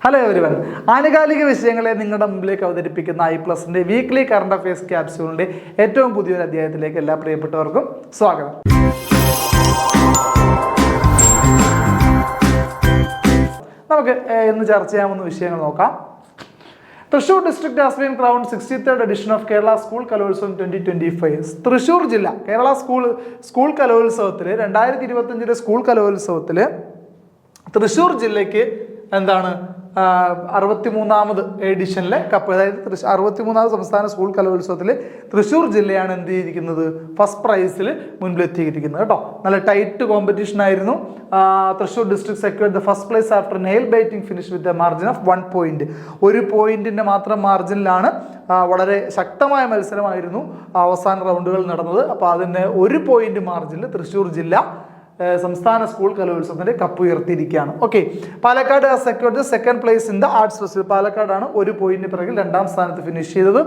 Hello everyone, ആനുകാലിക വിഷയങ്ങളെ നിങ്ങളുടെ മുമ്പിലേക്ക് അവതരിപ്പിക്കുന്ന iPlusന്റെ വീക്ക്ലി കറണ്ട് അഫയേഴ്സ് ക്യാപ്സ്യൂളിന്റെ ഏറ്റവും പുതിയൊരു അധ്യായത്തിലേക്ക് എല്ലാ പ്രിയപ്പെട്ടവർക്കും സ്വാഗതം. നമുക്ക് ഇന്ന് ചർച്ച ചെയ്യാവുന്ന വിഷയങ്ങൾ നോക്കാം. Thrissur district has been crowned 63rd edition of Kerala school Kalolsavam 2025. Thrissur ജില്ല കേരള സ്കൂൾ കലോത്സവത്തിൽ 2025 സ്കൂൾ കലോത്സവത്തിൽ തൃശൂർ ജില്ലയ്ക്ക് എന്താണ് 63ാമത് എഡിഷനിലെ കപ്പ്, അതായത് 63ാമത് സംസ്ഥാന സ്കൂൾ കലോത്സവത്തിൽ തൃശ്ശൂർ ജില്ലയാണ് എന്ത് ചെയ്തിരിക്കുന്നത്, ഫസ്റ്റ് പ്രൈസിൽ മുൻപിലെത്തിയിരിക്കുന്നത് കേട്ടോ. നല്ല ടൈറ്റ് കോമ്പറ്റീഷൻ ആയിരുന്നു. Thrissur district secured the first place after nail biting finish with a margin of 1 point. ഒരു പോയിന്റിന്റെ മാത്രം മാർജിനിലാണ് വളരെ ശക്തമായ മത്സരമായിരുന്നു അവസാന റൗണ്ടുകൾ നടന്നത്. അപ്പോൾ അതിന് 1 point മാർജിനിൽ തൃശ്ശൂർ ജില്ല സംസ്ഥാന സ്കൂൾ കലോത്സവത്തിന്റെ കപ്പ് ഉയർത്തിയിരിക്കുകയാണ്. Okay, Palakkad secured second place in the arts festival. പാലക്കാടാണ് 1 point പിറകിൽ 2ാം സ്ഥാനത്ത് ഫിനിഷ് ചെയ്തത്.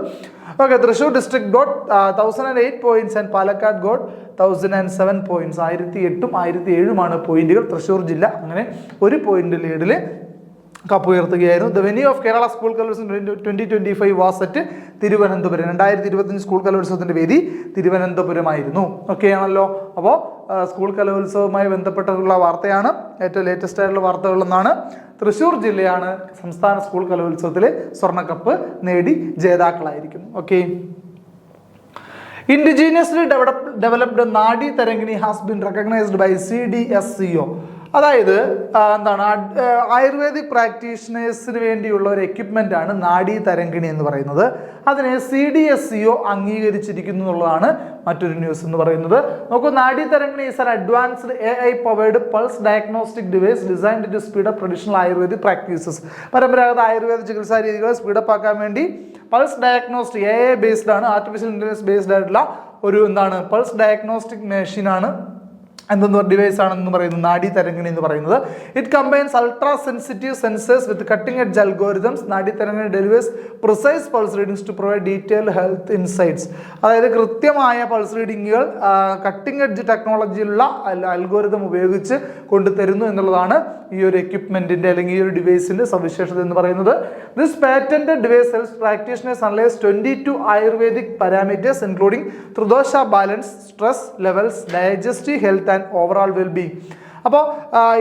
Okay, Thrissur district got 1008 points and Palakkad got 1007 points. 1008ഉം 1007ഉമാണ് പോയിന്റുകൾ. തൃശ്ശൂർ ജില്ല അങ്ങനെ 1 point ലീഡിൽ കപ്പ് ഉയർത്തുകയായിരുന്നു. The venue of Kerala school Kalolsavam 2025 was at Thiruvananthapuram. 2025 school കലോത്സവത്തിന്റെ വേദി തിരുവനന്തപുരമായിരുന്നു. ഓക്കെ ആണല്ലോ. അപ്പോൾ സ്കൂൾ കലോത്സവവുമായി ബന്ധപ്പെട്ടുള്ള വാർത്തയാണ്, ഏറ്റവും ലേറ്റസ്റ്റ് ആയിട്ടുള്ള വാർത്തകളൊന്നാണ്. തൃശ്ശൂർ ജില്ലയാണ് സംസ്ഥാന സ്കൂൾ കലോത്സവത്തിലെ സ്വർണ്ണക്കപ്പ് നേടി ജേതാക്കളായിരിക്കുന്നു. Okay, indigenously developed Nadi Tarangini has been recognised by CDSCO. അതായത് എന്താണ്, ആയുർവേദിക് പ്രാക്ടീഷണേഴ്സിന് വേണ്ടിയുള്ള ഒരു എക്യുപ്മെന്റ് ആണ് നാഡി തരംഗിണി എന്ന് പറയുന്നത്. അതിനെ CDSCO അംഗീകരിച്ചിരിക്കുന്നു എന്നുള്ളതാണ് മറ്റൊരു ന്യൂസ് എന്ന് പറയുന്നത്. നോക്കൂ, Nadi Tarangini is an advanced AI powered pulse diagnostic device designed to speed up traditional ayurvedic practices. പരമ്പരാഗത ആയുർവേദ ചികിത്സാ രീതികളെ സ്പീഡപ്പ് ആക്കാൻ വേണ്ടി പൾസ് ഡയഗ്നോസ്റ്റിക് AI ബേസ്ഡ് ആണ്, ആർട്ടിഫിഷ്യൽ ഇന്റലിജൻസ് ബേസ്ഡ് ആയിട്ടുള്ള ഒരു എന്താണ് പൾസ് ഡയഗ്നോസ്റ്റിക് മെഷീനാണ്, എന്തെന്ന് ഡിവൈസ് ആണെന്ന് പറയുന്നത് നാഡി തരംഗിണി എന്ന് പറയുന്നത്. It combines ultra sensitive sensors with cutting edge algorithms. Nadi Tarangini delivers precise pulse readings to provide detailed health insights. അതായത് കൃത്യമായ പൾസ് റീഡിങ്ങുകൾ കട്ടിംഗ് എഡ്ജ് ടെക്നോളജിയിലുള്ള അൽഗോരിതം ഉപയോഗിച്ച് കൊണ്ടുതരുന്നു എന്നുള്ളതാണ് ഈ ഒരു എക്യുപ്മെന്റിന്റെ അല്ലെങ്കിൽ ഈ ഒരു ഡിവൈസിന്റെ സവിശേഷത എന്ന് പറയുന്നത്. This patented device helps practitioners analyse 22 ayurvedic parameters including tridosha balance, stress levels, digestive health and overall wellbeing. അപ്പോൾ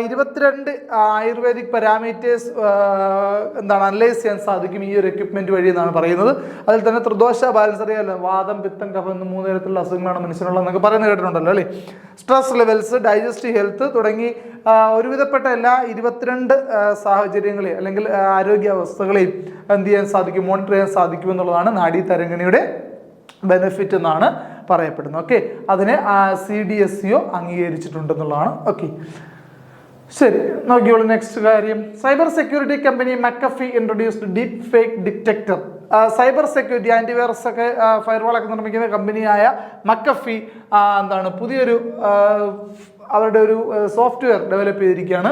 22 ആയുർവേദിക് പാരാമീറ്റേഴ്സ് എന്താണ് അനലൈസ് ചെയ്യാൻ സാധിക്കും ഈ ഒരു എക്യുപ്മെന്റ് വഴി എന്നാണ് പറയുന്നത്. അതിൽ തന്നെ ത്രിദോഷ ബാലൻസ് അറിയാമല്ലോ, വാദം, പിത്തം, കഫം എന്ന് 3 തരത്തിലുള്ള അസുഖങ്ങളാണ് മനുഷ്യനുള്ളതെന്നൊക്കെ പറയുന്നത് കേട്ടിട്ടുണ്ടല്ലോ അല്ലേ. സ്ട്രെസ് ലെവൽസ്, ഡൈജസ്റ്റീവ് ഹെൽത്ത് തുടങ്ങി ഒരുവിധപ്പെട്ട എല്ലാ 22 സാഹചര്യങ്ങളെയും അല്ലെങ്കിൽ ആരോഗ്യാവസ്ഥകളെയും എന്ത് ചെയ്യാൻ സാധിക്കും, മോണിറ്റർ ചെയ്യാൻ സാധിക്കും എന്നുള്ളതാണ് നാഡി തരംഗിണിയുടെ ബെനിഫിറ്റ് എന്നാണ് പറയപ്പെടുന്നത്. ഓക്കെ, അതിനെ CDSCO അംഗീകരിച്ചിട്ടുണ്ടെന്നുള്ളതാണ്. ഓക്കെ, ശരി, നോക്കിയോളൂ. നെക്സ്റ്റ് കാര്യം, cyber security company McAfee introduced deep fake detector. Cyber security antivirus ഒക്കെ ഫയർവാളൊക്കെ നിർമ്മിക്കുന്ന കമ്പനിയായ McAfee എന്താണ് പുതിയൊരു അവരുടെ ഒരു സോഫ്റ്റ്വെയർ ഡെവലപ്പ് ചെയ്തിരിക്കുകയാണ്.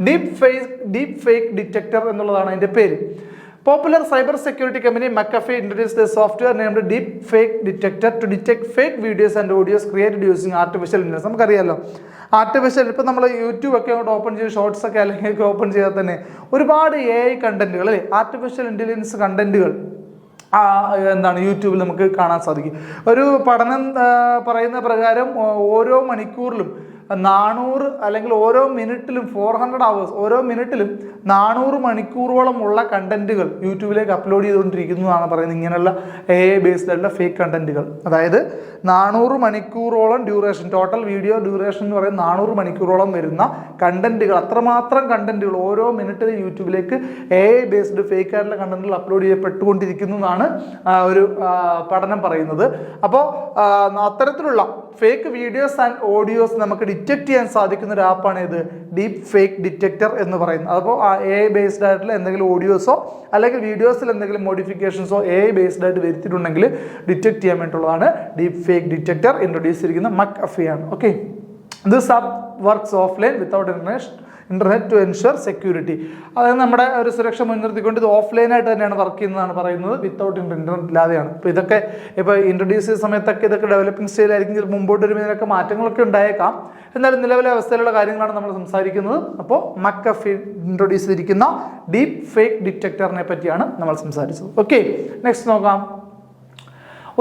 ഡീപ് ഫേക്ക് ഡിറ്റക്ടർ എന്നുള്ളതാണ് അതിൻ്റെ പേര്. Popular cyber security company McAfee introduced a software named Deep Fake Detector to detect fake videos and audios created using artificial intelligence. നമുക്കറിയാമല്ലോ, ആർട്ടിഫിഷ്യൽ ഇപ്പം നമ്മൾ യൂട്യൂബ് ഒക്കെ അങ്ങോട്ട് ഓപ്പൺ ചെയ്ത് ഷോർട്സ് ഒക്കെ അല്ലെങ്കിൽ ഓപ്പൺ ചെയ്താൽ തന്നെ ഒരുപാട് AI കണ്ടന്റുകൾ അല്ലേ, ആർട്ടിഫിഷ്യൽ ഇന്റലിജൻസ് കണ്ടന്റുകൾ എന്താണ് യൂട്യൂബിൽ നമുക്ക് കാണാൻ സാധിക്കും. ഒരു പഠനം പറയുന്ന പ്രകാരം ഓരോ മണിക്കൂറിലും 400 അല്ലെങ്കിൽ ഓരോ മിനിറ്റിലും 400 hours, ഓരോ മിനിറ്റിലും 400 മണിക്കൂറോളം ഉള്ള കണ്ടന്റുകൾ യൂട്യൂബിലേക്ക് അപ്ലോഡ് ചെയ്തുകൊണ്ടിരിക്കുന്നതാണ് പറയുന്നത്. ഇങ്ങനെയുള്ള AI ബേസ്ഡ് ആയിട്ടുള്ള ഫേക്ക് കണ്ടന്റുകൾ, അതായത് 400 മണിക്കൂറോളം ഡ്യൂറേഷൻ, ടോട്ടൽ വീഡിയോ ഡ്യൂറേഷൻ എന്ന് പറയുന്നത് 400 മണിക്കൂറോളം വരുന്ന കണ്ടന്റുകൾ, അത്രമാത്രം കണ്ടന്റുകൾ ഓരോ മിനിറ്റിൽ യൂട്യൂബിലേക്ക് AI ബേസ്ഡ് ഫേക്ക് ആയിട്ടുള്ള കണ്ടന്റുകൾ അപ്ലോഡ് ചെയ്യപ്പെട്ടുകൊണ്ടിരിക്കുന്നു എന്നാണ് ഒരു പഠനം പറയുന്നത്. അപ്പോൾ അത്തരത്തിലുള്ള ഫേക്ക് വീഡിയോസ് ആൻഡ് ഓഡിയോസ് നമുക്ക് ഡിറ്റക്ട് ചെയ്യാൻ സാധിക്കുന്ന ഒരു ആപ്പാണ് ഇത് ഡീപ് ഫേക്ക് ഡിറ്റക്ടർ എന്ന് പറയുന്നത്. അപ്പോൾ AI ബേസ്ഡ് ആയിട്ടുള്ള എന്തെങ്കിലും ഓഡിയോസോ അല്ലെങ്കിൽ വീഡിയോസിൽ എന്തെങ്കിലും മോഡിഫിക്കേഷൻസോ AI ബേസ്ഡ് ആയിട്ട് വരുത്തിയിട്ടുണ്ടെങ്കിൽ ഡിറ്റക്ട് ചെയ്യാൻ വേണ്ടിയിട്ടുള്ളതാണ് ഡീപ് ഫേക്ക് ഡിറ്റക്ടർ ഇൻട്രൊഡ്യൂസ് ചെയ്തിരിക്കുന്ന McAfee ആണ്. Okay, this app works offline without internet to ensure security. അതായത് നമ്മുടെ ഒരു സുരക്ഷ മുൻനിർത്തിക്കൊണ്ട് ഇത് ഓഫ്ലൈനായിട്ട് തന്നെയാണ് വർക്ക് ചെയ്യുന്നതാണ് പറയുന്നത്, വിത്തൗട്ട് ഇന്റർനെറ്റ് ഇല്ലാതെയാണ്. അപ്പോൾ ഇതൊക്കെ ഇപ്പോൾ ഇൻട്രൊഡ്യൂസ് ചെയ്ത സമയത്തൊക്കെ ഇതൊക്കെ ഡെവലപ്പിംഗ് സ്റ്റേജിലായിരിക്കും, ചിലപ്പോൾ മുമ്പോട്ട് വരുമ്പോൾ ഇതിനൊക്കെ മാറ്റങ്ങളൊക്കെ ഉണ്ടായേക്കാം. എന്നാലും നിലവിലെ അവസ്ഥയിലുള്ള കാര്യങ്ങളാണ് നമ്മൾ സംസാരിക്കുന്നത്. അപ്പോൾ മക്കഫി ഇൻട്രൊഡ്യൂസ് ചെയ്തിരിക്കുന്ന ഡീപ് ഫേക്ക് ഡിറ്റക്ടറിനെ പറ്റിയാണ് നമ്മൾ സംസാരിച്ചത്. ഓക്കെ, നെക്സ്റ്റ് നോക്കാം.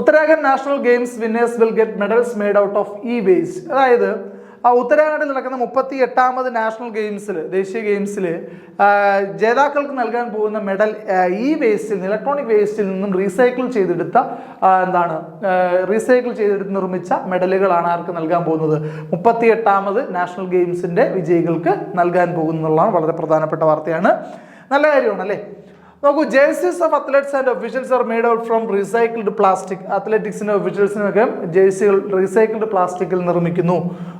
Uttarakhand national games winners will get medals made out of E waste. അതായത് ഉത്തരാഖണ്ഡിൽ നടക്കുന്ന 38ാമത് നാഷണൽ ഗെയിംസിൽ, ദേശീയ ഗെയിംസിൽ ജേതാക്കൾക്ക് നൽകാൻ പോകുന്ന മെഡൽ ഇ വേസ്റ്റിൽ, ഇലക്ട്രോണിക് വേസ്റ്റിൽ നിന്നും റീസൈക്കിൾ ചെയ്തെടുത്ത നിർമ്മിച്ച മെഡലുകളാണ് ആർക്ക് നൽകാൻ പോകുന്നത്? 38ാമത് നാഷണൽ ഗെയിംസിന്റെ വിജയികൾക്ക് നൽകാൻ പോകുന്നതാണ്. വളരെ പ്രധാനപ്പെട്ട വാർത്തയാണ്, നല്ല കാര്യമാണ് അല്ലേ. നോക്കൂ, jerseys of athletes and officials are made out from recycled plastic. അത്ലറ്റിക്സിന്റെ ഒഫീഷ്യൽസിനൊക്കെ ജേഴ്സികൾ റീസൈക്കിൾഡ് പ്ലാസ്റ്റിക്കിൽ നിർമ്മിക്കുന്നു.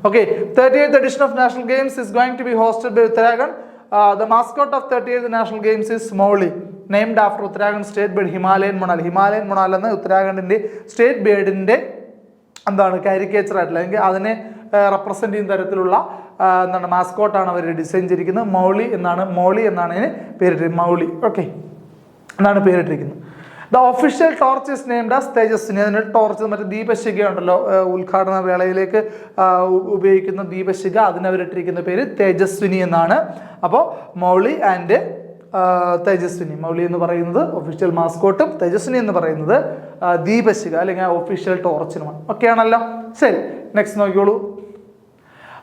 Okay, 38th edition of national games is going to be hosted by Uttarakhand. The mascot of 38th national games is Mowgli, named after Uttarakhand state bird Himalayan monal. Himalayan monal എന്ന ഉത്തരാഖണ്ഡിന്റെ state ബേർഡിന്റെ caricature ആയിട്ടുള്ള, അല്ലെങ്കിൽ അതിനെ represent ചെയ്യുന്ന തരത്തിലുള്ള മാസ്കോട്ടാണ് അവർ design ചെയ്തിരിക്കുന്നത്. മോളി എന്നാണ് അതിന് പേരിട്ടിരിക്കുന്നത്. മൗലി, ഓക്കെ, എന്നാണ് പേരിട്ടിരിക്കുന്നത്. The official torch is named as Tejaswini. അതിന് ടോർച്ച് മറ്റേ ദീപശിഖ ഉണ്ടല്ലോ, ഉദ്ഘാടന വേളയിലേക്ക് ഉപയോഗിക്കുന്ന ദീപശിഖ, അതിനവരിട്ടിരിക്കുന്ന പേര് തേജസ്വിനി എന്നാണ്. അപ്പോൾ മൗലി ആൻഡ് തേജസ്വിനി, മൗലി എന്ന് പറയുന്നത് ഒഫീഷ്യൽ മാസ്കോട്ടും തേജസ്വിനി എന്ന് പറയുന്നത് ദീപശിഖ അല്ലെങ്കിൽ ഒഫീഷ്യൽ ടോർച്ചിനുമാണ്. ഓക്കെ ആണല്ലോ, ശരി, നെക്സ്റ്റ് നോക്കിയോളൂ.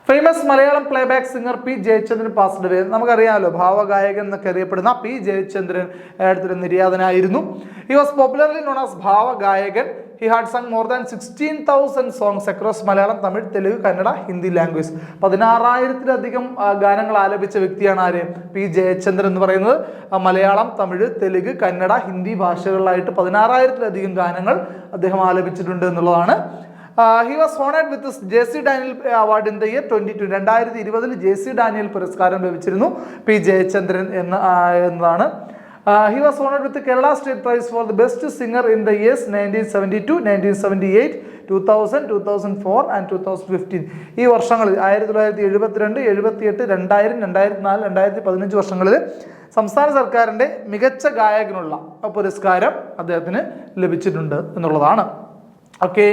Famous Malayalam playback singer P Jayachandran passed away. നമുക്കറിയാമല്ലോ, ഭാവഗായകൻ എന്നൊക്കെ അറിയപ്പെടുന്ന പി ജയചന്ദ്രൻ അടുത്തൊരു നിര്യാതനായിരുന്നു. He was popularly known as Bhavagayakan. He had sung more than 16,000 songs across Malayalam, Tamil, Telugu, Kannada, Hindi language. 16,000-ലധികം ഗാനങ്ങൾ ആലപിച്ച വ്യക്തിയാണ് ആര്? പി ജയചന്ദ്രൻ എന്ന് പറയുന്നത്. മലയാളം, തമിഴ്, തെലുങ്ക്, കന്നഡ, ഹിന്ദി ഭാഷകളിലായിട്ട് 16,000-ലധികം ഗാനങ്ങൾ അദ്ദേഹം ആലപിച്ചിട്ടുണ്ട് എന്നുള്ളതാണ്. He was honored with this JC Daniel Award in the year 2020. 2020 JC Daniel പുരസ്കാരം ലഭിച്ചിരുന്നു പി ജയചന്ദ്രൻ എന്നതാണ്. He was honored with the Kerala State Prize for the Best Singer in the years 1972, 1978, 2000, 2004 and 2015. ഈ വർഷങ്ങളിൽ 1972, 78, 2000, 2004, 2015 വർഷങ്ങളിൽ സംസ്ഥാന സർക്കാരിൻ്റെ മികച്ച ഗായകനുള്ള പുരസ്കാരം അദ്ദേഹത്തിന് ലഭിച്ചിട്ടുണ്ട് എന്നുള്ളതാണ്. ഓക്കെ,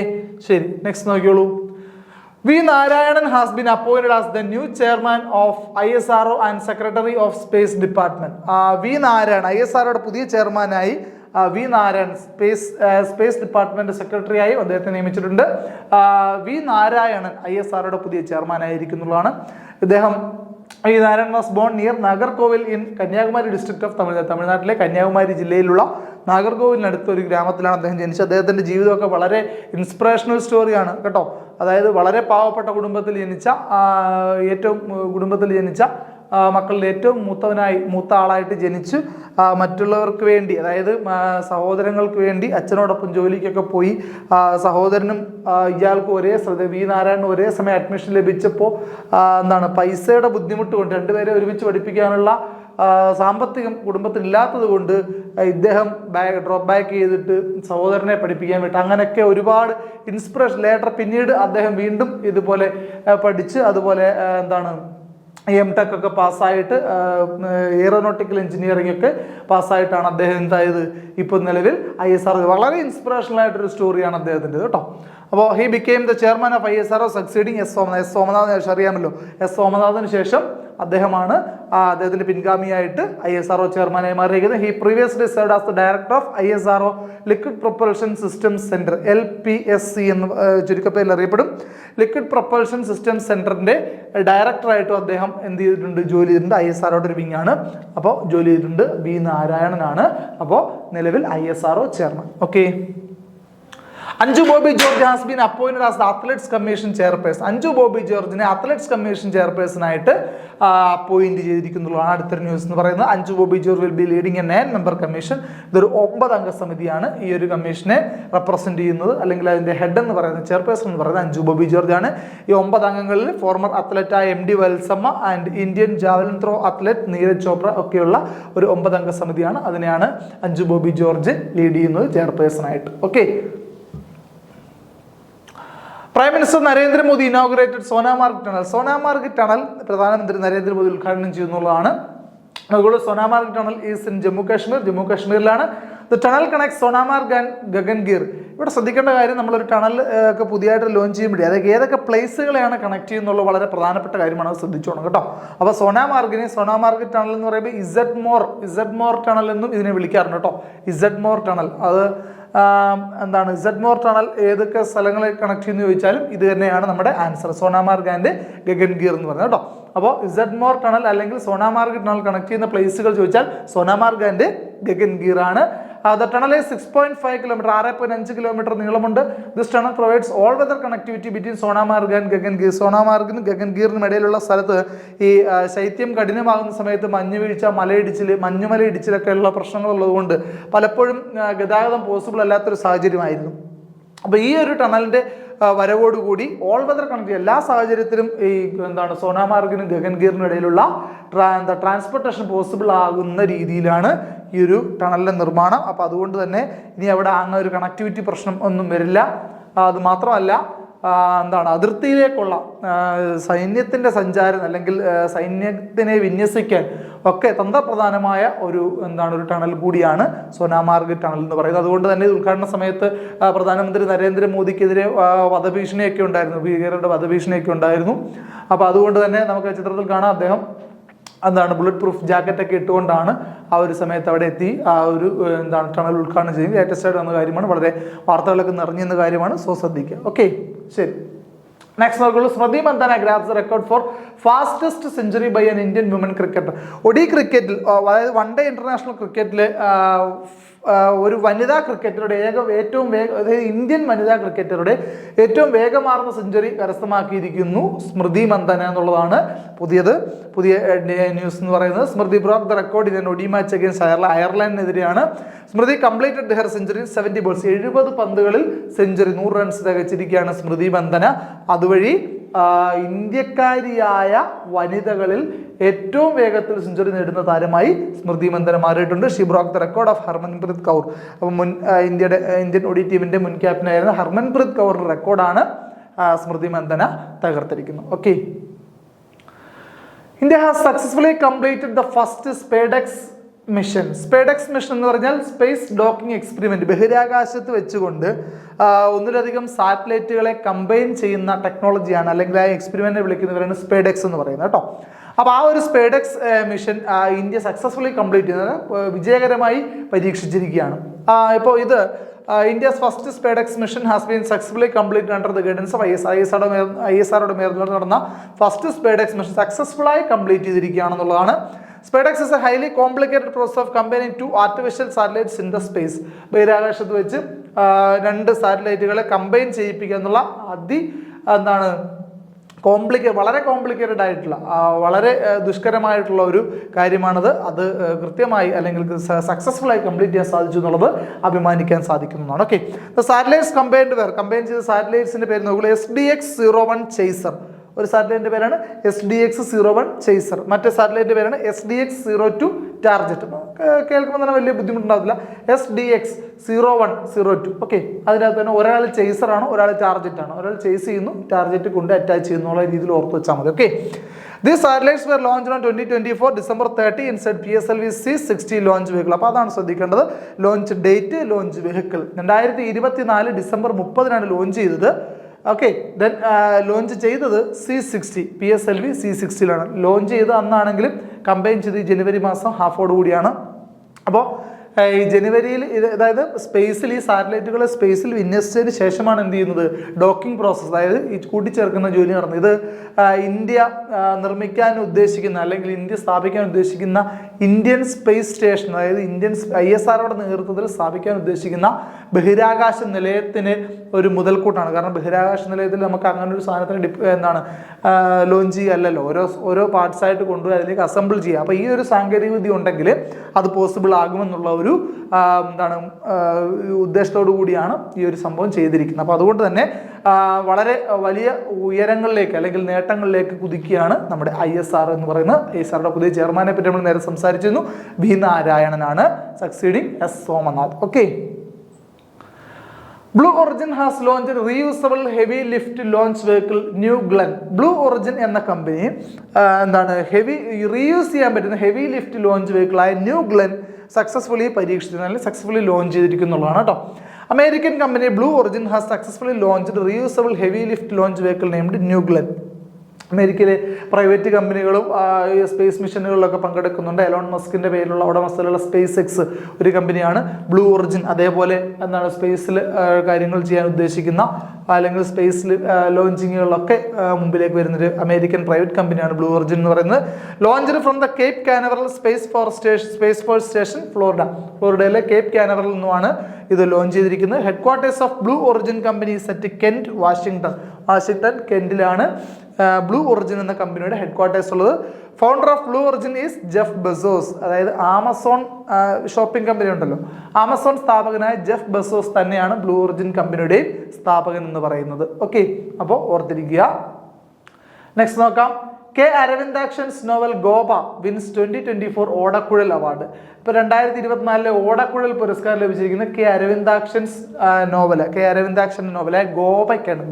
ശരി, നെക്സ്റ്റ് നോക്കിയോളൂ. V Narayanan has been appointed as the new chairman of ISRO and secretary of space department. V Narayanan ISROയുടെ പുതിയ ചെയർമാനായി വി നാരായണൻ സ്പേസ് ഡിപ്പാർട്ട്മെന്റ് സെക്രട്ടറിയായി അദ്ദേഹത്തെ നിയമിച്ചിട്ടുണ്ട്. വി നാരായണൻ ISROയുടെ പുതിയ ചെയർമാനായിരിക്കുന്നുള്ളതാണ്. ഇദ്ദേഹം ഈ Narayan was born near Nagercoil in Kanyakumari district of Tamil Nadu. തമിഴ്നാട്ടിലെ കന്യാകുമാരി ജില്ലയിലുള്ള നാഗർകോവിലിനടുത്ത ഒരു ഗ്രാമത്തിലാണ് അദ്ദേഹം ജനിച്ചത്. അദ്ദേഹത്തിൻ്റെ ജീവിതമൊക്കെ വളരെ ഇൻസ്പിറേഷണൽ സ്റ്റോറിയാണ് കേട്ടോ. അതായത് വളരെ പാവപ്പെട്ട കുടുംബത്തിൽ ജനിച്ച മക്കളിൽ ഏറ്റവും മൂത്ത ആളായിട്ട് ജനിച്ചു മറ്റുള്ളവർക്ക് വേണ്ടി, അതായത് സഹോദരങ്ങൾക്ക് വേണ്ടി അച്ഛനോടൊപ്പം ജോലിക്കൊക്കെ പോയി. സഹോദരനും ഇയാൾക്കും വി നാരായണനും ഒരേ സമയം അഡ്മിഷൻ ലഭിച്ചപ്പോൾ പൈസയുടെ ബുദ്ധിമുട്ട് കൊണ്ട് രണ്ടുപേരെ ഒരുമിച്ച് പഠിപ്പിക്കാനുള്ള സാമ്പത്തികം കുടുംബത്തിലില്ലാത്തത് കൊണ്ട് ഇദ്ദേഹം ഡ്രോപ്പ് ബാക്ക് ചെയ്തിട്ട് സഹോദരനെ പഠിപ്പിക്കാൻ വിട്ടു. അങ്ങനെയൊക്കെ ഒരുപാട് ഇൻസ്പിറേഷൻ. ലേറ്റർ പിന്നീട് അദ്ദേഹം വീണ്ടും ഇതുപോലെ പഠിച്ച് അതുപോലെ MTech ഒക്കെ പാസ്സായിട്ട് എയറോനോട്ടിക്കൽ എഞ്ചിനീയറിംഗ് ഒക്കെ പാസ്സായിട്ടാണ് അദ്ദേഹം എന്തായത് ഇപ്പോൾ നിലവിൽ ISRO. വളരെ ഇൻസ്പിറേഷണൽ ആയിട്ടൊരു സ്റ്റോറിയാണ് അദ്ദേഹത്തിൻ്റെ കേട്ടോ. അപ്പോൾ he became the chairman of ISRO succeeding S Somanath അറിയാമല്ലോ. എസ് സോമനാഥിന് ശേഷം അദ്ദേഹത്തിന്റെ പിൻഗാമിയായിട്ട് ISRO ചെയർമാനായി മാറിയിരിക്കുന്നത്. He previously served as the director of ISRO liquid propulsion systems centre, LPSC എന്ന് ചുരുക്കപ്പേരിൽ അറിയപ്പെടും. ലിക്വിഡ് പ്രൊപ്പൽഷൻ സിസ്റ്റംസ് സെന്ററിന്റെ ഡയറക്ടറായിട്ടും അദ്ദേഹം എന്ത് ചെയ്തിട്ടുണ്ട്? ജോലി ചെയ്തിട്ടുണ്ട്. ISROയുടെ ഒരു വിങ് ആണ്. അപ്പോൾ ജോലി ചെയ്തിട്ടുണ്ട്. വി നാരായണനാണ് അപ്പോൾ നിലവിൽ ISRO chairman. Okay, Anju Bobby George has been appointed as the athletes commission chairperson. Anju Bobby ജോർജിനെ അത്ലറ്റ്സ് കമ്മീഷൻ ചെയർപേഴ്സൺ ആയിട്ട് അപ്പോയിന്റ് ചെയ്തിരിക്കുന്നുള്ളതാണ് അടുത്തൊരു ന്യൂസ് എന്ന് പറയുന്നത്. Anju Bobby George will be leading a 9-member commission. ഇതൊരു 9 അംഗ സമിതിയാണ്. ഈ ഒരു കമ്മീഷനെ റെപ്രസെന്റ് ചെയ്യുന്നത് അല്ലെങ്കിൽ അതിന്റെ ഹെഡ് എന്ന് പറയുന്നത്, ചെയർപേഴ്സൺ എന്ന് പറയുന്നത് അഞ്ജു ബോബി ജോർജ് ആണ്. ഈ 9 അംഗങ്ങളിൽ ഫോർമർ അത്ലറ്റായ MD Valsamma and Indian javelin throw athlete Neeraj Chopra ഒക്കെയുള്ള ഒരു 9 അംഗ സമിതിയാണ്. അതിനെയാണ് അഞ്ജു ബോബി ജോർജ് ലീഡ് ചെയ്യുന്നത് ചെയർപേഴ്സൺ ആയിട്ട്. Okay, prime minister Narendra Modi inaugurated Sonamarg tunnel. Sonamarg tunnel പ്രധാനമന്ത്രി നരേന്ദ്രമോദി ഉദ്ഘാടനം ചെയ്യുന്നുള്ളതാണ്. അതുകൊണ്ട് Sonamarg tunnel is in Jammu Kashmir. ജമ്മു കാശ്മീരിലാണ്. The tunnel connect Sonamarg and Gagangir. ഇവിടെ ശ്രദ്ധിക്കേണ്ട കാര്യം, നമ്മളൊരു ടണൽ ഒക്കെ പുതിയതായിട്ട് ലോഞ്ച് ചെയ്യുമ്പോൾ അതൊക്കെ ഏതൊക്കെ പ്ലേസുകളെയാണ് കണക്ട് ചെയ്യുന്നുള്ള വളരെ പ്രധാനപ്പെട്ട കാര്യമാണ്. അത് ശ്രദ്ധിച്ചോണം കേട്ടോ. അപ്പോൾ സോനാമാർഗ് ടണൽ എന്ന് പറയുമ്പോൾ ഇസഡ്മോർ ടണൽ എന്നും ഇതിനെ വിളിക്കാറുണ്ട് കേട്ടോ. ഇസഡ്മോർ ടണൽ അത് എന്താണ്? ഇസഡ്മോർ ടണൽ ഏതൊക്കെ സ്ഥലങ്ങളെ കണക്ട് ചെയ്യുന്നു ചോദിച്ചാലും ഇത് തന്നെയാണ് നമ്മുടെ ആൻസർ. സോനാമാർഗ് ആൻഡ് ഗഗൻഗീർ എന്ന് പറഞ്ഞത് കേട്ടോ. അപ്പോൾ ഇസഡ്മോർ ടണൽ അല്ലെങ്കിൽ സോനാമാർഗ് ടണൽ കണക്ട് ചെയ്യുന്ന പ്ലേസുകൾ ചോദിച്ചാൽ സോനാമാർഗ് ആൻഡ് ഗഗൻഗീർ ആണ്. The tunnel is 6.5 km, 6.5 kilometre നീളമുണ്ട്. This tunnel provides all weather connectivity between Sonamarg and Gagangir. സോനാമാർഗിനും ഗഗൻഗീറിനും ഇടയിലുള്ള സ്ഥലത്ത് ഈ ശൈത്യം കഠിനമാകുന്ന സമയത്ത് മഞ്ഞുവീഴ്ച, മഞ്ഞുമലയിടിച്ചിലൊക്കെ ഉള്ള പ്രശ്നങ്ങളുള്ളതുകൊണ്ട് പലപ്പോഴും ഗതാഗതം പോസിബിൾ അല്ലാത്തൊരു സാഹചര്യമായിരുന്നു. അപ്പോൾ ഈ ഒരു ടണലിൻ്റെ വരവോടുകൂടി ഓൾ വെതർ കണക്ട് എല്ലാ സാഹചര്യത്തിലും ഈ എന്താണ് സോനാമാർഗിനും ഗഗൻഗീറിനും ഇടയിലുള്ള ട്രാൻസ്പോർട്ടേഷൻ പോസിബിൾ ആകുന്ന രീതിയിലാണ് ഈ ഒരു ടണലിൻ്റെ നിർമ്മാണം. അപ്പോൾ അതുകൊണ്ട് തന്നെ ഇനി അവിടെ അങ്ങനെ ഒരു കണക്ടിവിറ്റി പ്രശ്നം ഒന്നും വരില്ല. അത് മാത്രമല്ല എന്താണ് അതിർത്തിയിലേക്കുള്ള സൈന്യത്തിൻ്റെ സഞ്ചാരം അല്ലെങ്കിൽ സൈന്യത്തിനെ വിന്യസിക്കാൻ ഒക്കെ തന്ത്രപ്രധാനമായ ഒരു ഒരു ടണൽ കൂടിയാണ് സോനാമാർഗ് ടണൽ എന്ന് പറയുന്നത്. അതുകൊണ്ട് തന്നെ ഉദ്ഘാടന സമയത്ത് പ്രധാനമന്ത്രി നരേന്ദ്രമോദിക്കെതിരെ വധഭീഷണിയൊക്കെ ഉണ്ടായിരുന്നു, ഭീകരരുടെ വധഭീഷണിയൊക്കെ ഉണ്ടായിരുന്നു. അപ്പോൾ അതുകൊണ്ട് തന്നെ നമുക്ക് ചിത്രത്തിൽ കാണാം, അദ്ദേഹം ബുള്ളറ്റ് പ്രൂഫ് ജാക്കറ്റൊക്കെ ഇട്ടുകൊണ്ടാണ് ആ ഒരു സമയത്ത് അവിടെ എത്തി ആ ഒരു ടണൽ ഉദ്ഘാടനം ചെയ്യും. ലേറ്റസ്റ്റ് ആയിട്ട് വന്ന കാര്യമാണ്, വളരെ വാർത്തകളൊക്കെ നിറഞ്ഞിരുന്ന കാര്യമാണ്. സോ ശ്രദ്ധിക്കുക. ഓക്കെ, ശരി. നെക്സ്റ്റ് നോക്കുള്ളൂ. Smriti Mandhana grabs record for fastest century by an Indian woman cricketer. ODI ക്രിക്കറ്റിൽ, അതായത് വൺ ഡേ ഇന്റർനാഷണൽ ക്രിക്കറ്റിൽ ഒരു വനിതാ ക്രിക്കറ്ററുടെ ഇന്ത്യൻ വനിതാ ക്രിക്കറ്ററുടെ ഏറ്റവും വേഗമാർന്ന സെഞ്ചുറി കരസ്ഥമാക്കിയിരിക്കുന്നു സ്മൃതി മന്ദാന എന്നുള്ളതാണ് പുതിയ ന്യൂസ് എന്ന് പറയുന്നത്. Smriti broke the record in ODI match against അയർലൻഡിനെതിരെയാണ്. Smriti completed her century 70 balls, 70 പന്തുകളിൽ സെഞ്ചുറി, 100 റൺസ് തികച്ചിരിക്കുകയാണ് സ്മൃതി മന്ദന. അതുവഴി ഇന്ത്യക്കാരിയായ വനിതകളിൽ ഏറ്റവും വേഗത്തിൽ സെഞ്ചുറി നേടുന്ന താരമായി സ്മൃതി മന്ദന മാറിയിട്ടുണ്ട്. She broke the record of Harmanpreet Kaur. അപ്പം ഇന്ത്യൻ ഒഡി ടീമിന്റെ മുൻ ക്യാപ്റ്റനായിരുന്ന ഹർമൻപ്രീത് കൗറിന്റെ റെക്കോർഡാണ് സ്മൃതി മന്ദന തകർത്തിരിക്കുന്നത്. Okay, India has successfully completed the first SpaDeX mission. SpaDeX mission എന്ന് പറഞ്ഞാൽ സ്പേസ് ഡോക്കിംഗ് എക്സ്പെരിമെന്റ്. ബഹിരാകാശത്ത് വെച്ചുകൊണ്ട് ഒന്നിലധികം സാറ്റലൈറ്റുകളെ കമ്പൈൻ ചെയ്യുന്ന ടെക്നോളജിയാണ്, അല്ലെങ്കിൽ ആ എക്സ്പെരിമെന്റ് വിളിക്കുന്നവരാണ് സ്പേഡെക്സ് എന്ന് പറയുന്നത് കേട്ടോ. അപ്പോൾ ആ ഒരു SpaDeX mission India successfully complete ചെയ്യുന്നത് വിജയകരമായി പരീക്ഷിച്ചിരിക്കുകയാണ്. ഇപ്പോൾ ഇത് India's first SpaDeX mission has been successfully complete under the guidance of ISROയുടെ മേൽനോട്ടം നടന്ന ഫസ്റ്റ് സ്പേഡെക്സ് മിഷൻ സക്സസ്ഫുള്ളായി കംപ്ലീറ്റ് ചെയ്തിരിക്കുകയാണെന്നുള്ളതാണ്. SpaceX is a highly complicated process of combining two artificial satellites in the space. ബഹിരാകാശത്ത് വെച്ച് 2 സാറ്റലൈറ്റുകളെ കമ്പൈൻ ചെയ്യിപ്പിക്കുക എന്നുള്ള വളരെ complicated ആയിട്ടുള്ള വളരെ ദുഷ്കരമായിട്ടുള്ള ഒരു കാര്യമാണത്. അത് കൃത്യമായി അല്ലെങ്കിൽ സക്സസ്ഫുൾ ആയി കംപ്ലീറ്റ് ചെയ്യാൻ സാധിച്ചു എന്നുള്ളത് അഭിമാനിക്കാൻ സാധിക്കുന്നതാണ്. ഓക്കെ, സാറ്റലൈറ്റ്സ് കമ്പൈൻ ചെയ്ത സാറ്റലൈറ്റ്സിന്റെ പേര് നോക്കുക. SDX-01 ചേസർ ഒരു സാറ്റലൈറ്റിന്റെ പേരാണ് SDX-01 ചേസർ. മറ്റേ സാറ്റലൈറ്റിന്റെ പേരാണ് SDX-02 ടാർജറ്റ്. കേൾക്കുമ്പോൾ തന്നെ വലിയ ബുദ്ധിമുട്ടുണ്ടാവില്ല. SDX-01, 02. ഓക്കെ, അതിനകത്ത് തന്നെ ഒരാൾ ചേസറാണ്, ഒരാൾ ടാർജറ്റാണ്. ഒരാൾ ചേസ് ചെയ്യുന്നു, ടാർജറ്റ് കൊണ്ട് അറ്റാച്ച് ചെയ്യുന്നുള്ള രീതിയിൽ ഓർത്ത് വെച്ചാൽ മതി. Okay, These satellites were launched on 2024 December 30 inside PSLV C-60 launch vehicle. അപ്പോൾ അതാണ് ശ്രദ്ധിക്കേണ്ടത്. Launch date, launch vehicle 2024 December 30 launch ചെയ്തത്. ഓക്കെ, ദെൻ ലോഞ്ച് ചെയ്തത് C-60 PSLV C-60ലാണ് ലോഞ്ച് ചെയ്തത്. അന്നാണെങ്കിലും കമ്പൈൻ ചെയ്ത് ജനുവരി മാസം ഹാഫോട് കൂടിയാണ്. അപ്പോൾ ഈ ജനുവരിയിൽ അതായത് സ്പേസിൽ ഈ സാറ്റലൈറ്റുകൾ സ്പേസിൽ വിന്യസിച്ചതിന് ശേഷമാണ് എന്ത് ചെയ്യുന്നത്, ഡോക്കിംഗ് പ്രോസസ്സ്, അതായത് ഈ കൂട്ടിച്ചേർക്കുന്ന ജോലി നടന്നത്. ഇത് ഇന്ത്യ നിർമ്മിക്കാൻ ഉദ്ദേശിക്കുന്ന അല്ലെങ്കിൽ ഇന്ത്യ സ്ഥാപിക്കാൻ ഉദ്ദേശിക്കുന്ന ഇന്ത്യൻ സ്പേസ് സ്റ്റേഷൻ, അതായത് ഇന്ത്യൻ ISROയുടെ നേതൃത്വത്തിൽ സ്ഥാപിക്കാൻ ഉദ്ദേശിക്കുന്ന ബഹിരാകാശ നിലയത്തിന് ഒരു മുതൽക്കൂട്ടാണ്. കാരണം ബഹിരാകാശ നിലയത്തിൽ നമുക്ക് അങ്ങനെ ഒരു സാധനത്തിന് ലോഞ്ച് ചെയ്യല്ലോ, ഓരോ പാർട്സായിട്ട് കൊണ്ടുപോയി അതിലേക്ക് അസംബിൾ ചെയ്യുക. അപ്പോൾ ഈ ഒരു സാങ്കേതിക വിദ്യ ഉണ്ടെങ്കിൽ അത് പോസിബിൾ ആകുമെന്നുള്ള ഒരു ഉദ്ദേശത്തോടു കൂടിയാണ് ഈ ഒരു സംഭവം ചെയ്തിരിക്കുന്നത്. അപ്പോൾ അതുകൊണ്ട് തന്നെ വളരെ വലിയ ഉയരങ്ങളിലേക്ക് അല്ലെങ്കിൽ നേട്ടങ്ങളിലേക്ക് കുതിക്കുകയാണ് നമ്മുടെ ISRO എന്ന് പറയുന്നത്. ISROയുടെ പുതിയ ചെയർമാനെ പറ്റി നമ്മൾ നേരെ സംസാരിച്ചിരുന്നു. V നാരായണനാണ് succeeding S Somanath. Okay, Blue Origin has launch reusable heavy lift launch vehicle New Glenn. Blue Origin എന്ന കമ്പനി റീയൂസ് ചെയ്യാൻ പറ്റുന്ന ഹെവി ലിഫ്റ്റ് ലോഞ്ച് വെഹിക്കിളായ ന്യൂ ഗ്ലെൻ സക്സസ്ഫുള്ളി പരീക്ഷിച്ചിരുന്നു, അല്ലെങ്കിൽ സക്സസ്ഫുള്ളി ലോഞ്ച് ചെയ്തിരിക്കുന്നുള്ളതാണ് കേട്ടോ. American company Blue Origin has successfully launched reusable heavy lift launch vehicle named New Glenn. അമേരിക്കയിലെ private കമ്പനികളും സ്പേസ് മിഷനുകളിലൊക്കെ പങ്കെടുക്കുന്നുണ്ട്. എലോൺ മസ്കിന്റെ പേരിലുള്ള ഉടമസ്ഥയിലുള്ള സ്പേസ് എക്സ് ഒരു കമ്പനിയാണ് ബ്ലൂ ഒറിജിൻ. അതേപോലെ സ്പേസിൽ കാര്യങ്ങൾ ചെയ്യാൻ ഉദ്ദേശിക്കുന്ന അല്ലെങ്കിൽ സ്പേസിൽ ലോഞ്ചിങ്ങുകളിലൊക്കെ മുമ്പിലേക്ക് വരുന്നൊരു അമേരിക്കൻ പ്രൈവറ്റ് കമ്പനിയാണ് ബ്ലൂ ഒറിജിൻ എന്ന് പറയുന്നത്. Launched from the Cape Canaveral Space Force Station ഫ്ലോറിഡയിലെ കേപ്പ് കാനവറൽ നിന്നുമാണ് ഇത് ലോഞ്ച് ചെയ്തിരിക്കുന്നത്. Headquarters of Blue Origin company set Kent, Washington കെന്റിലാണ് ബ്ലൂ ഒറിജിൻ എന്ന കമ്പനിയുടെ ഹെഡ് ക്വാർട്ടേഴ്സ് ഉള്ളത്. Founder of Blue Origin is Jeff Bezos. അതായത് Amazon shopping company ഉണ്ടല്ലോ, ആമസോൺ സ്ഥാപകനായ ജെഫ് ബെസോസ് തന്നെയാണ് ബ്ലൂ ഒറിജിൻ കമ്പനിയുടെയും സ്ഥാപകൻ എന്ന് പറയുന്നത്. ഓക്കെ, അപ്പോൾ ഓർത്തിരിക്കുക. നെക്സ്റ്റ് നോക്കാം. കെ അരവിന്ദാക്ഷൻസ് നോവൽ ഗോപ വിൻസ് 2024 ഓടക്കുഴൽ അവാർഡ്. ഇപ്പോൾ 2024 ഓടക്കുഴൽ പുരസ്കാരം ലഭിച്ചിരിക്കുന്നത് കെ അരവിന്ദാക്ഷൻ്റെ നോവലായ ഗോപയ്ക്കാണ്.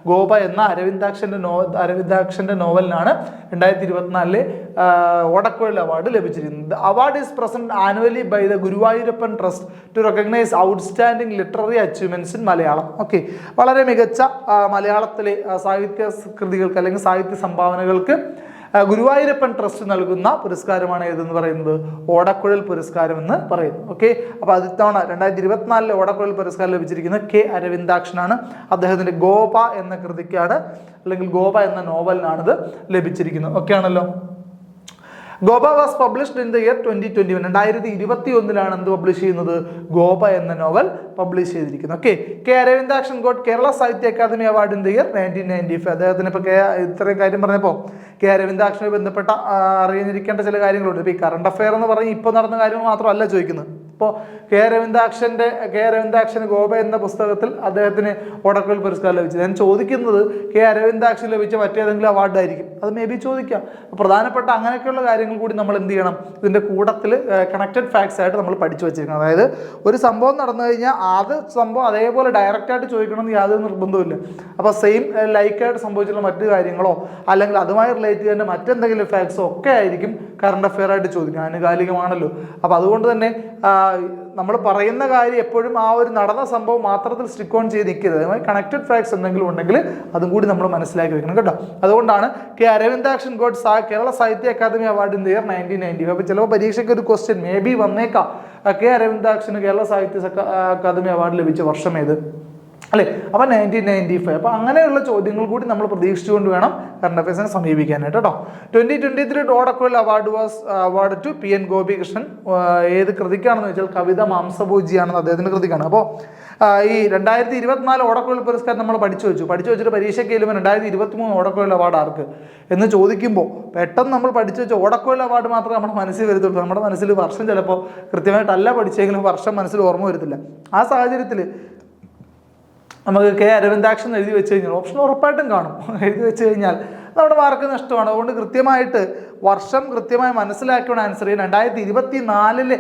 ഗോപ എന്ന അരവിന്ദാക്ഷൻ്റെ നോവലിനാണ് 2024 ഓടക്കുഴൽ അവാർഡ് ലഭിച്ചിരിക്കുന്നത്. Award is present annually by the Guruvayurappan trust to recognise outstanding literary achievements in Malayalam. Okay, വളരെ മികച്ച മലയാളത്തിലെ സാഹിത്യ കൃതികൾക്ക് അല്ലെങ്കിൽ സാഹിത്യ സംഭാവനകൾക്ക് ഗുരുവായൂരപ്പൻ ട്രസ്റ്റ് നൽകുന്ന പുരസ്കാരമാണ് ഏതെന്ന് പറയുന്നത് ഓടക്കുഴൽ പുരസ്കാരം എന്ന് പറയുന്നു. ഓക്കെ, അപ്പോൾ ഇത്തവണ 2024 ഓടക്കുഴൽ പുരസ്കാരം ലഭിച്ചിരിക്കുന്നത് കെ അരവിന്ദാക്ഷനാണ്. അദ്ദേഹത്തിന്റെ ഗോപ എന്ന കൃതിക്കാണ് അല്ലെങ്കിൽ ഗോപ എന്ന നോവലിനാണിത് ലഭിച്ചിരിക്കുന്നത്. ഓക്കെ ആണല്ലോ. Gopa was published in the year 2021. 2021 എന്ത് പബ്ലിഷ് ചെയ്യുന്നത്? ഗോപ എന്ന നോവൽ പബ്ലിഷ് ചെയ്തിരിക്കുന്നത്. Okay, K Aravindakshan got Kerala Sahitya Akademi award in the year 1995. അദ്ദേഹത്തിന് ഇപ്പോൾ ഇത്രയും കാര്യം പറഞ്ഞപ്പോൾ കെ അരവിന്ദാക്ഷനുമായി ബന്ധപ്പെട്ട അറിഞ്ഞിരിക്കേണ്ട ചില കാര്യങ്ങളുണ്ട്. ഇപ്പോൾ ഈ കറണ്ട് അഫെയർ എന്ന് പറഞ്ഞ് ഇപ്പോൾ നടന്ന കാര്യങ്ങൾ മാത്രമല്ല ചോദിക്കുന്നത്. ഇപ്പോൾ കെ അരവിന്ദാക്ഷൻ ഗോപ എന്ന പുസ്തകത്തിൽ അദ്ദേഹത്തിന് ഓടക്കുഴൽ പുരസ്കാരം ലഭിച്ചത്. ഞാൻ ചോദിക്കുന്നത് കെ അരവിന്ദാക്ഷൻ ലഭിച്ച മറ്റേതെങ്കിലും അവാർഡായിരിക്കും, അത് മേ ബി ചോദിക്കാം. പ്രധാനപ്പെട്ട അങ്ങനെയൊക്കെയുള്ള കാര്യങ്ങൾ കൂടി നമ്മൾ എന്ത് ചെയ്യണം, ഇതിൻ്റെ കൂട്ടത്തിൽ കണക്റ്റഡ് ഫാക്ട്സ് ആയിട്ട് നമ്മൾ പഠിച്ചു വെച്ചിരിക്കണം. അതായത് ഒരു സംഭവം നടന്നു കഴിഞ്ഞാൽ അത് സംഭവം അതേപോലെ ഡയറക്റ്റായിട്ട് ചോദിക്കണമെന്ന് യാതൊരു നിർബന്ധമില്ല. അപ്പോൾ സെയിം ലൈക്കായിട്ട് സംഭവിച്ചിട്ടുള്ള മറ്റു കാര്യങ്ങളോ അല്ലെങ്കിൽ അതുമായി റിലേറ്റ് ചെയ്യുന്ന മറ്റെന്തെങ്കിലും ഫാക്ട്സോ ഒക്കെ ആയിരിക്കും കറണ്ട് അഫെയർ ആയിട്ട് ചോദിക്കുക. ആനുകാലികമാണല്ലോ. അപ്പോൾ അതുകൊണ്ട് തന്നെ നമ്മൾ പറയുന്ന കാര്യം എപ്പോഴും ആ ഒരു നടന്ന സംഭവം മാത്രത്തിൽ സ്റ്റിക്ക് ഓൺ ചെയ്ത് നിൽക്കരുത്. അതുമായി കണക്റ്റഡ് ഫാക്ട്സ് എന്തെങ്കിലും ഉണ്ടെങ്കിൽ അതും കൂടി നമ്മൾ മനസ്സിലാക്കി വെക്കണം കേട്ടോ. അതുകൊണ്ടാണ് K Aravindakshan got Kerala Sahitya Akademi award in the year 1995. അപ്പോൾ ചിലപ്പോൾ പരീക്ഷയ്ക്ക് ഒരു ക്വസ്റ്റ്യൻ മേ ബി വന്നേക്കാം, കെ അരവിന്ദാക്ഷന് കേരള സാഹിത്യ അക്കാദമി അവാർഡ് ലഭിച്ച വർഷം ഏത് അല്ലേ? അപ്പം 1995. അപ്പോൾ അങ്ങനെയുള്ള ചോദ്യങ്ങൾ കൂടി നമ്മൾ പ്രതീക്ഷിച്ചുകൊണ്ട് വേണം കറണ്ട് അഫയേഴ്സിനെ സമീപിക്കാനായിട്ട് കേട്ടോ. 2023 ഓടക്കുഴൽ അവാർഡ് ടു PN ഗോപികൃഷ്ണൻ. ഏത് കൃതിക്കാണെന്ന് വെച്ചാൽ കവിത മാംസഭോജിയാണെന്ന് അദ്ദേഹത്തിൻ്റെ കൃതിക്കാണ്. അപ്പോൾ ഈ 2024 ഓടക്കുഴൽ പുരസ്കാരം നമ്മൾ പഠിച്ചു വെച്ചിട്ട് പരീക്ഷയ്ക്ക് ചെല്ലുമ്പോൾ 2023 ഓടക്കുഴൽ അവാർഡ് ആർക്ക് എന്ന് ചോദിക്കുമ്പോൾ പെട്ടെന്ന് നമ്മൾ പഠിച്ചു വെച്ച ഓടക്കുഴൽ അവാർഡ് മാത്രമേ നമ്മുടെ മനസ്സിൽ വരത്തുള്ളൂ. നമ്മുടെ മനസ്സിൽ വർഷം ചിലപ്പോൾ കൃത്യമായിട്ടല്ല പഠിച്ചെങ്കിലും വർഷം മനസ്സിൽ ഓർമ്മ വരത്തില്ല. ആ സാഹചര്യത്തിൽ നമുക്ക് കെ അരവിന്ദാക്ഷൻ എഴുതി വെച്ച് കഴിഞ്ഞാൽ ഓപ്ഷൻ ഉറപ്പായിട്ടും കാണും. എഴുതി വെച്ച് കഴിഞ്ഞാൽ നമ്മുടെ മാർക്ക് നഷ്ടമാണ്. അതുകൊണ്ട് കൃത്യമായിട്ട് വർഷം കൃത്യമായി മനസ്സിലാക്കിയാണ് ആൻസർ ചെയ്യുക. 2024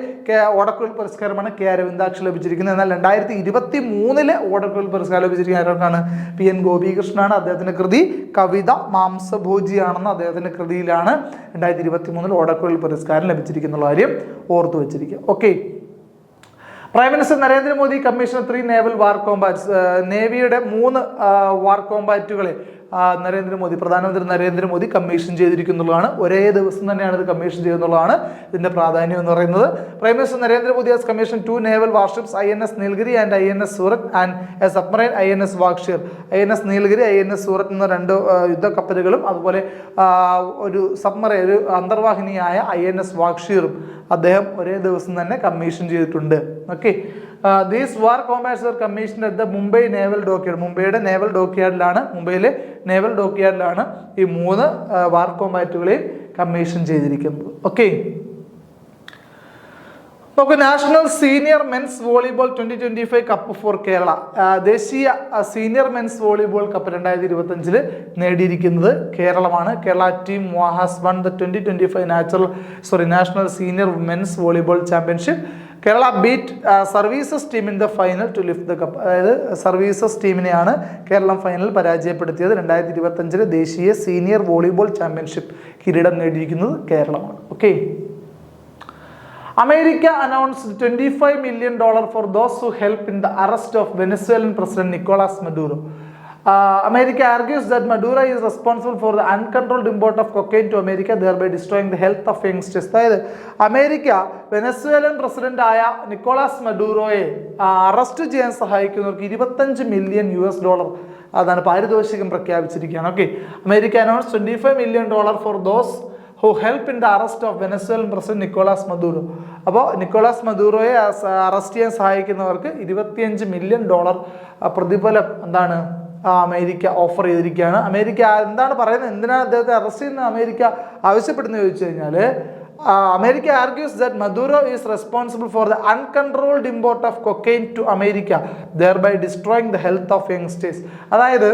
ഓടക്കുഴൽ പുരസ്കാരമാണ് കെ അരവിന്ദാക്ഷൻ ലഭിച്ചിരിക്കുന്നത്. എന്നാൽ 2023 ഓടക്കുഴൽ പുരസ്കാരം ലഭിച്ചിരിക്കുന്ന ആർക്കാണ്? PN ഗോപികൃഷ്ണനാണ്. അദ്ദേഹത്തിൻ്റെ കൃതി കവിത മാംസഭോജിയാണെന്ന് അദ്ദേഹത്തിൻ്റെ കൃതിയിലാണ് 2023 ഓടക്കുഴൽ പുരസ്കാരം ലഭിച്ചിരിക്കുന്ന കാര്യം ഓർത്തു വെച്ചിരിക്കുക. Okay, prime minister Narendra Modi commission 3 naval വാർ കോമ്പാറ്റ്സ്. നേവിയുടെ 3 വാർ കോമ്പാറ്റുകളെ പ്രധാനമന്ത്രി നരേന്ദ്രമോദി കമ്മീഷൻ ചെയ്തിരിക്കുന്നുള്ളതാണ്. ഒരേ ദിവസം തന്നെയാണ് ഇത് കമ്മീഷൻ ചെയ്യുന്നുള്ളതാണ് ഇതിന്റെ പ്രാധാന്യം എന്ന് പറയുന്നത്. Prime minister Narendra Modi has commission 2 naval warships INS Nilgiri and INS Surat and A submarine INS Vagsheer. INS Nilgiri INS സൂറത്ത് എന്ന 2 യുദ്ധക്കപ്പലുകളും അതുപോലെ ഒരു സബ്മറൈൻ ഒരു അന്തർവാഹിനിയായ INS വാഗ്ഷീറും അദ്ദേഹം ഒരേ ദിവസം തന്നെ കമ്മീഷൻ ചെയ്തിട്ടുണ്ട്. Okay, these war combats are commissioned at the Mumbai naval dockyard. മുംബൈയിലെ നേവൽ ഡോക്യാർഡിലാണ് ഈ 3 വാർ കോമ്പാറ്റുകളെയും കമ്മീഷൻ ചെയ്തിരിക്കുന്നത്. ഓക്കെ, നമുക്ക് national senior men's volleyball 2025 cup for Kerala. ദേശീയ സീനിയർ മെൻസ് വോളിബോൾ കപ്പ് 2025 നേടിയിരിക്കുന്നത് കേരളമാണ്. Kerala team has won the 2025 national senior men's volleyball championship. Kerala beat Services team in the final to lift the cup. അതായത് Services ടീമിനെയാണ് Keralam final പരാജയപ്പെടുത്തിയത്. 2025 ദേശീയ senior volleyball championship കിരീടം നേടിയിരിക്കുന്നത് കേരളമാണ്. Okay. America announced $25 million for those who helped in the arrest of Venezuelan President Nicolas Maduro. America argues that Maduro is responsible for the uncontrolled import of cocaine to America, thereby destroying the health of youngsters. അതായത് America Venezuelan president ആയ Nicholas മഡൂറോയെ arrest ചെയ്യാൻ സഹായിക്കുന്നവർക്ക് $25 million അതാണ് പാരിതോഷികം പ്രഖ്യാപിച്ചിരിക്കുകയാണ്. Okay. America announce $25 million for those who help in the arrest of Venezuelan President Nicolas Maduro. അപ്പോൾ Nicholas മദൂറോയെ arrest ചെയ്യാൻ സഹായിക്കുന്നവർക്ക് $25 million പ്രതിഫലം എന്താണ് അമേരിക്ക ഓഫർ ചെയ്തിരിക്കുകയാണ്. അമേരിക്ക എന്താണ് പറയുന്നത്, എന്തിനാണ് അദ്ദേഹത്തെ അറസ്റ്റ് ചെയ്യുന്നത് അമേരിക്ക ആവശ്യപ്പെടുന്നത് ചോദിച്ചു കഴിഞ്ഞാൽ, America argues that Maduro is responsible for the uncontrolled import of cocaine to America, thereby destroying the health of youngsters. അതായത്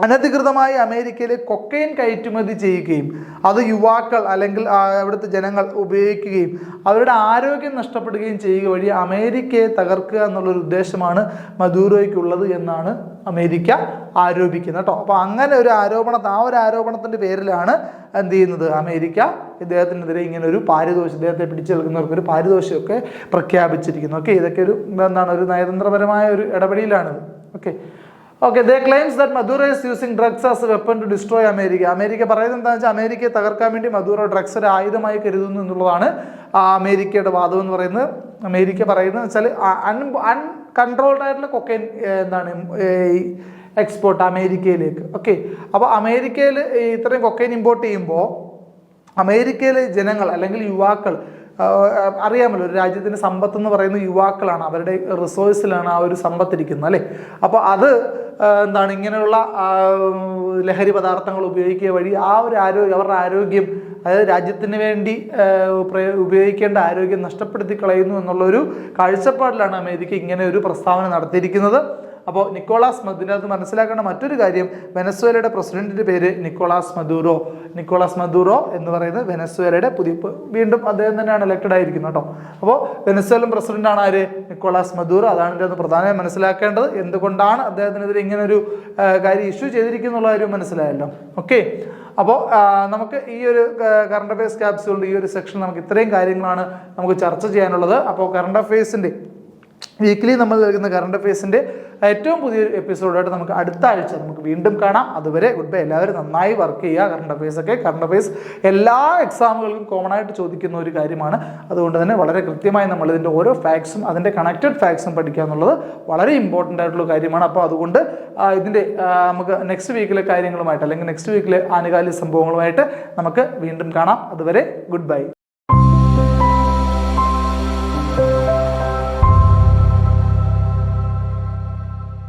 അനധികൃതമായി അമേരിക്കയിലെ കൊക്കൈൻ കയറ്റുമതി ചെയ്യുകയും അത് യുവാക്കൾ അല്ലെങ്കിൽ അവിടുത്തെ ജനങ്ങൾ ഉപയോഗിക്കുകയും അവരുടെ ആരോഗ്യം നഷ്ടപ്പെടുകയും ചെയ്യുക വഴി അമേരിക്കയെ തകർക്കുക എന്നുള്ളൊരു ഉദ്ദേശമാണ് മദൂറോയ്ക്കുള്ളത് എന്നാണ് അമേരിക്ക ആരോപിക്കുന്നത് കേട്ടോ. അപ്പോൾ അങ്ങനെ ഒരു ആരോപണത്തിൻ്റെ പേരിലാണ് എന്ത് ചെയ്യുന്നത്, അമേരിക്ക ഇദ്ദേഹത്തിനെതിരെ ഇങ്ങനെ ഒരു പാരിതോഷികം, ഇദ്ദേഹത്തെ പിടിച്ചെടുക്കുന്നവർക്ക് ഒരു പാരിതോഷികമൊക്കെ പ്രഖ്യാപിച്ചിരിക്കുന്നു. ഓക്കെ. ഇതൊക്കെ ഒരു ഒരു നയതന്ത്രപരമായ ഒരു ഇടപെടലാണ്. Okay. They claims that Maduro is using drugs as a weapon to destroy America. America പറയുന്നത് എന്താണെന്ന് വെച്ചാൽ അമേരിക്കയെ തകർക്കാൻ വേണ്ടി മദൂറോ ഡ്രഗ്സ് ഒരു ആയുധമായി കരുതുന്നു എന്നുള്ളതാണ് അമേരിക്കയുടെ വാദം എന്ന് പറയുന്നത്. അമേരിക്ക പറയുന്നത് വെച്ചാൽ അൺകൺട്രോൾഡ് ആയിട്ടുള്ള കൊക്കൈൻ എക്സ്പോർട്ട് അമേരിക്കയിലേക്ക്. ഓക്കെ. അപ്പോൾ അമേരിക്കയിൽ ഇത്രയും കൊക്കൈൻ ഇമ്പോർട്ട് ചെയ്യുമ്പോൾ അമേരിക്കയിലെ ജനങ്ങൾ അല്ലെങ്കിൽ യുവാക്കൾ, അറിയാമല്ലോ ഒരു രാജ്യത്തിൻ്റെ സമ്പത്ത് എന്ന് പറയുന്നത് യുവാക്കളാണ്, അവരുടെ റിസോഴ്സിലാണ് ആ ഒരു സമ്പത്തിരിക്കുന്നത് അല്ലേ. അപ്പോൾ അത് ഇങ്ങനെയുള്ള ലഹരി പദാർത്ഥങ്ങൾ ഉപയോഗിക്കുക വഴി ആ ഒരു അവരുടെ ആരോഗ്യം, അതായത് രാജ്യത്തിന് വേണ്ടി ഉപയോഗിക്കേണ്ട ആരോഗ്യം നഷ്ടപ്പെടുത്തി കളയുന്നു എന്നുള്ളൊരു കാഴ്ചപ്പാടിലാണ് അമേരിക്ക ഇങ്ങനെ ഒരു പ്രസ്താവന നടത്തിയിരിക്കുന്നത്. അപ്പോൾ ഇതിനകത്ത് മനസ്സിലാക്കേണ്ട മറ്റൊരു കാര്യം, വെനസ്വേലയുടെ പ്രസിഡന്റിന്റെ പേര് നിക്കോളാസ് മദൂറോ എന്ന് പറയുന്നത് വെനസ്വേലയുടെ വീണ്ടും അദ്ദേഹം തന്നെയാണ് ഇലക്റ്റഡ് ആയിരിക്കുന്നത് കേട്ടോ. അപ്പോൾ വെനസ്വേലൻ പ്രസിഡന്റ് ആണ് ആര്, നിക്കോളാസ് മദൂറോ. അതാണ് ഇതിനകത്ത് പ്രധാനമായും മനസ്സിലാക്കേണ്ടത്. എന്തുകൊണ്ടാണ് അദ്ദേഹത്തിനെതിരെ ഇങ്ങനെ ഒരു കാര്യം ഇഷ്യൂ ചെയ്തിരിക്കുന്നുള്ള കാര്യം മനസ്സിലായല്ലോ. ഓക്കെ. അപ്പോൾ നമുക്ക് ഈ ഒരു കറണ്ട് അഫയേഴ്സ് ക്യാപ്സ്യൂളിൻ്റെ ഈ ഒരു സെക്ഷൻ നമുക്ക് ഇത്രയും കാര്യങ്ങളാണ് നമുക്ക് ചർച്ച ചെയ്യാനുള്ളത്. അപ്പോൾ കറണ്ട് അഫയേഴ്സിൻ്റെ വീക്കിലി നമ്മൾ നൽകുന്ന കറണ്ട് അഫയേഴ്സിൻ്റെ ഏറ്റവും പുതിയൊരു എപ്പിസോഡായിട്ട് നമുക്ക് അടുത്ത ആഴ്ച നമുക്ക് വീണ്ടും കാണാം. അതുവരെ ഗുഡ് ബൈ. എല്ലാവരും നന്നായി വർക്ക് ചെയ്യുക. കറണ്ട് അഫയേഴ്സ് എല്ലാ എക്സാമുകൾക്കും കോമൺ ആയിട്ട് ചോദിക്കുന്ന ഒരു കാര്യമാണ്. അതുകൊണ്ട് തന്നെ വളരെ കൃത്യമായി നമ്മൾ ഇതിൻ്റെ ഓരോ ഫാക്ട്സും അതിൻ്റെ കണക്റ്റഡ് ഫാക്ട്സും പഠിക്കുക എന്നുള്ളത് വളരെ ഇമ്പോർട്ടൻ്റ് ആയിട്ടുള്ള കാര്യമാണ്. അപ്പോൾ അതുകൊണ്ട് ഇതിൻ്റെ നമുക്ക് നെക്സ്റ്റ് വീക്കിലെ കാര്യങ്ങളുമായിട്ട് അല്ലെങ്കിൽ നെക്സ്റ്റ് വീക്കിലെ ആനുകാലിക സംഭവങ്ങളുമായിട്ട് നമുക്ക് വീണ്ടും കാണാം. അതുവരെ ഗുഡ് ബൈ.